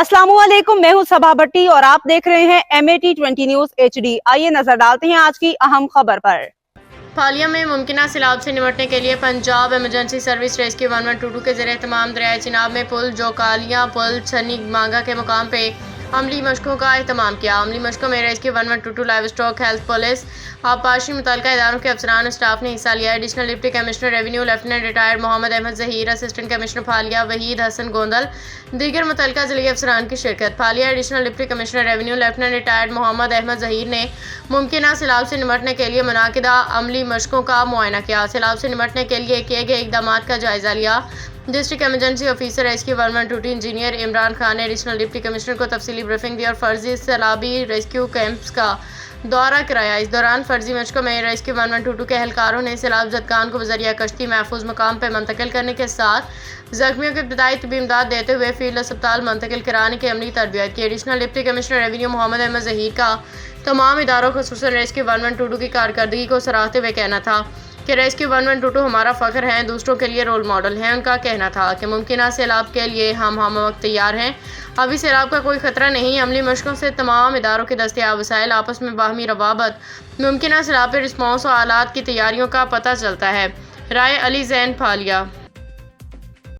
अस्सलाम वालेकुम, मैं हूं सबा भट्टी और आप देख रहे हैं MAT20 न्यूज HD। आइए नजर डालते हैं आज की अहम खबर पर। फालिया में मुमकिन सैलाब से निपटने के लिए पंजाब एमरजेंसी सर्विस रेस्क्यू 1122 के ज़रिए तमाम दरियाए चिनाब में पुल जोकालिया पुल छन्नी मांगा के मुकाम पे अमली मशकों का अहतमाम किया। अमली मशकों में rescue 1122 livestock health police आबपाशी मुतल्लिका इदारों के अफसरान और स्टाफ ने हिस्सा लिया। Additional deputy commissioner revenue lieutenant retired Mohammad Ahmad Zaheer, assistant commissioner फालिया वहीद हसन गोंदल, दीगर मुतल्लिका ज़िले अफसरान की शिरकत। फालिया additional deputy commissioner revenue lieutenant retired Mohammad Ahmad Zaheer ने मुमकिन सैलाब से निपटने के लिए मुनाकिदा अमली मशकों का मुआयना किया। सैलाब से निपटने के लिए किए गए इकदाम का जायजा लिया। District emergency officer rescue 1122 engineer Imran Khan ने एडिशनल डिप्टी कमिश्नर को तफसीली ब्रीफिंग दी और फर्जी सैलाबी रेस्क्यू कैंप्स का दौरा कराया। इस दौरान फर्जी मशकों में रेस्क्यू 1122 के एहलकारों ने सैलाब ज़दगान को बज़रिया कश्ती महफूज मकाम पर मुंतकिल करने के साथ जख्मियों को इब्तदाई तिब्बी इमदाद देते हुए फील्ड अस्पताल मुंतकिल कराने की अमली तरबियत की। Additional deputy commissioner revenue Mohammad Ahmad Zaheer का तमाम इदारों खुसूसन रेस्क्यू 1122 की कारकर्दगी को सराहते हुए कहना था कि रेस्क्यू 1122 हमारा फ़ख्र है, दूसरों के लिए रोल मॉडल है। उनका कहना था कि मुमकिन सैलाब के लिए हम वक्त तैयार हैं, अभी सैलाब का कोई ख़तरा नहीं। अमली मशकों से तमाम इदारों के दस्तयाब वसाइल आपस में बाहमी रवाबत, मुमकिन सैलाब पर रिस्पॉन्स और आलात की तैयारियों का पता चलता है। राय अली जैन फालिया।